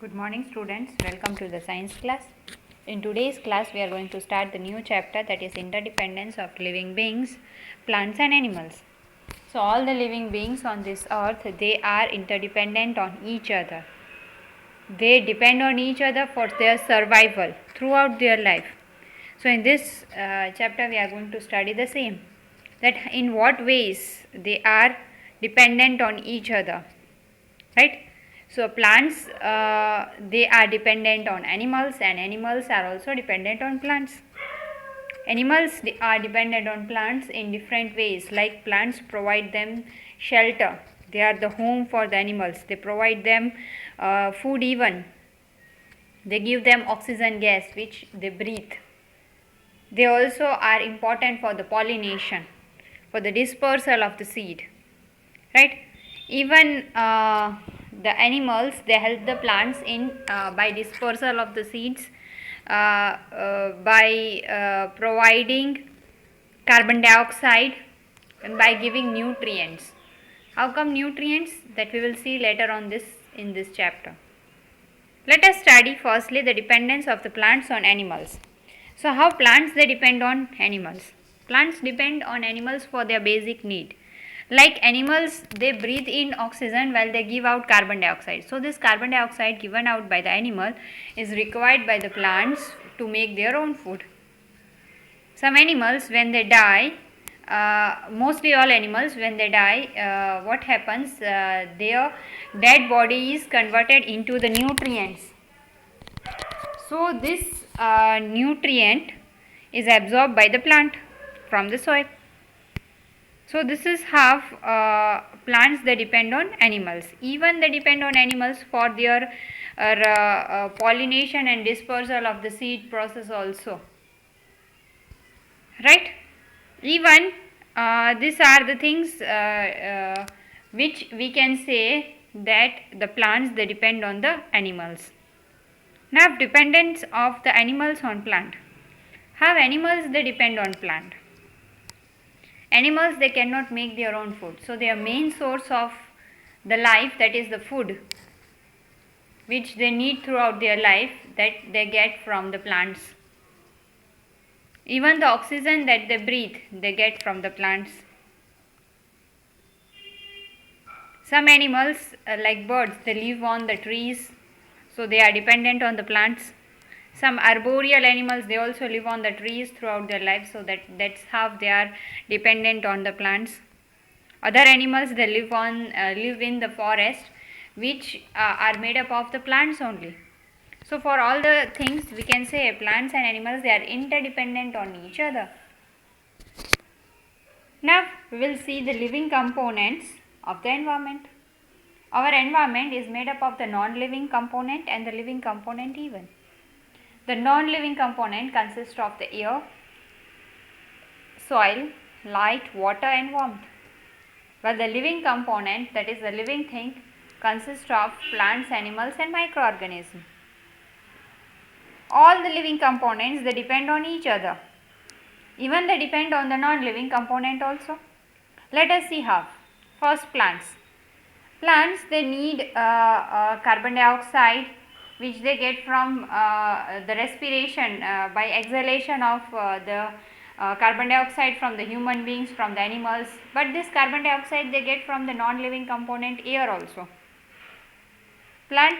Good morning students, welcome to the science class. In today's class we are going to start the new chapter, that is interdependence of living beings, plants and animals. So all the living beings on this earth, they are interdependent on each other. They depend on each other for their survival throughout their life. So in this chapter we are going to study the same, that in what ways they are dependent on each other, right? So plants, they are dependent on animals, and animals are also dependent on plants. Animals are dependent on plants in different ways, like plants provide them shelter. They are the home for the animals. They provide them food even. They give them oxygen gas which they breathe. They also are important for the pollination, for the dispersal of the seed, right? Even the animals, they help the plants in by dispersal of the seeds, by providing carbon dioxide and by giving nutrients. How come nutrients? That we will see later on this in this chapter. Let us study firstly the dependence of the plants on animals. So how plants they depend on animals? Plants depend on animals for their basic need. Like animals, they breathe in oxygen while they give out carbon dioxide. So this carbon dioxide given out by the animal is required by the plants to make their own food. Some animals, when they die, mostly all animals, when they die, what happens? Their dead body is converted into the nutrients. So this nutrient is absorbed by the plant from the soil. So this is how plants they depend on animals. Even they depend on animals for their pollination and dispersal of the seed process also, right? Even these are the things which we can say that the plants they depend on the animals. Now dependence of the animals on plant. How animals they depend on plant? Animals, they cannot make their own food, so their main source of the life, that is the food which they need throughout their life, that they get from the plants. Even the oxygen that they breathe, they get from the plants. Some animals, like birds, they live on the trees, so they are dependent on the plants. Some arboreal animals, they also live on the trees throughout their life, so that's how they are dependent on the plants. Other animals, they live in the forest, which are made up of the plants only. So for all the things, we can say plants and animals, they are interdependent on each other. Now we will see the living components of the environment. Our environment is made up of the non-living component and the living component even. The non-living component consists of the air, soil, light, water and warmth. While the living component, that is the living thing, consists of plants, animals and microorganisms. All the living components, they depend on each other. Even they depend on the non-living component also. Let us see how. First, plants. Plants, they need carbon dioxide which they get from the respiration, by exhalation of the carbon dioxide from the human beings, from the animals. But this carbon dioxide they get from the non-living component air also. Plant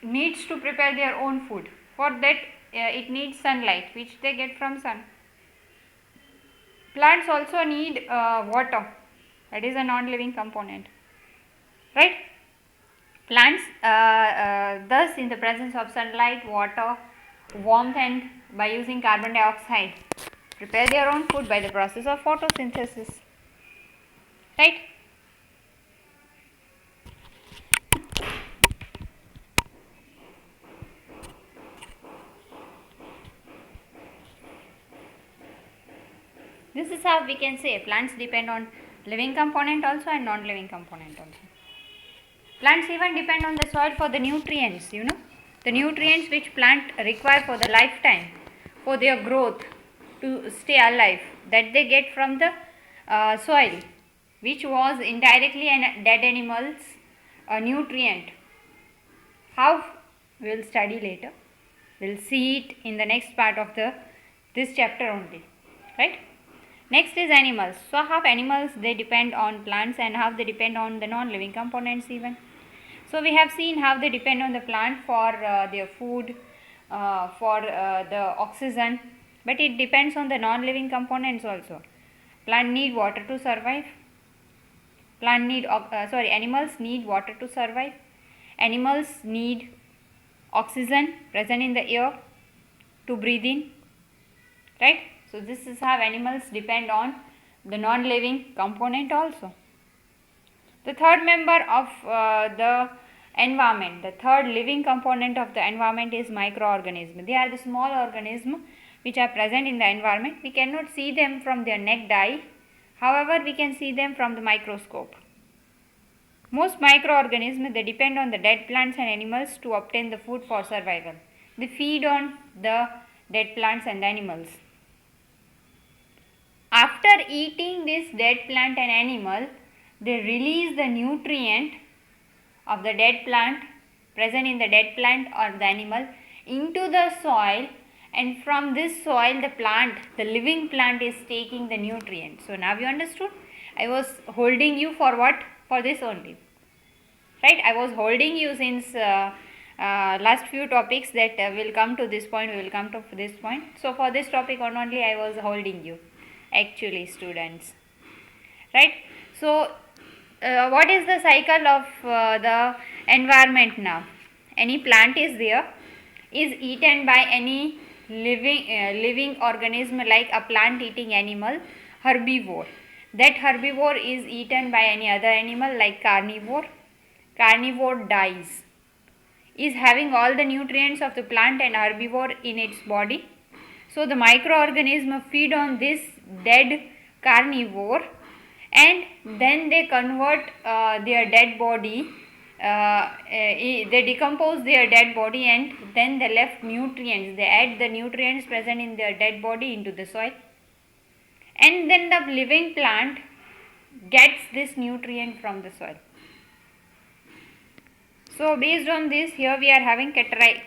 needs to prepare their own food. For that it needs sunlight which they get from sun. Plants also need water, that is a non-living component, right? Plants thus in the presence of sunlight, water, warmth and by using carbon dioxide prepare their own food by the process of photosynthesis, right? This is how we can say plants depend on living component also and non-living component also. Plants even depend on the soil for the nutrients, the nutrients which plant require for the lifetime, for their growth, to stay alive, that they get from the soil, which was indirectly an dead animal's nutrient. How We will study later. We will see it in the next part of this chapter only, right? Next is animals. So how animals, they depend on plants and how they depend on the non-living components even. So we have seen how they depend on the plant for their food, for the oxygen, but it depends on the non-living components also. Plant need water to survive. Animals need water to survive. Animals need oxygen present in the air to breathe in, right? So this is how animals depend on the non-living component also. The third member of the environment, the third living component of the environment is microorganisms. They are the small organisms which are present in the environment. We cannot see them from their naked eye. However, we can see them from the microscope. Most microorganisms, they depend on the dead plants and animals to obtain the food for survival. They feed on the dead plants and animals. After eating this dead plant and animal, they release the nutrient of the dead plant present in the dead plant or the animal into the soil, and from this soil the living plant is taking the nutrient. So now you understood? I was holding you for what? For this only, right? I was holding you since last few topics that will come to this point, we will come to this point. So for this topic only I was holding you, actually, students, right? So what is the cycle of the environment now? Any plant is there, is eaten by any living organism, like a plant eating animal, herbivore. That herbivore is eaten by any other animal like carnivore. Carnivore dies, is having all the nutrients of the plant and herbivore in its body. So the microorganisms feed on this dead carnivore, and then they convert their dead body, they decompose their dead body, and then the left nutrients, they add the nutrients present in their dead body into the soil, and then the living plant gets this nutrient from the soil. So based on this, here we are having category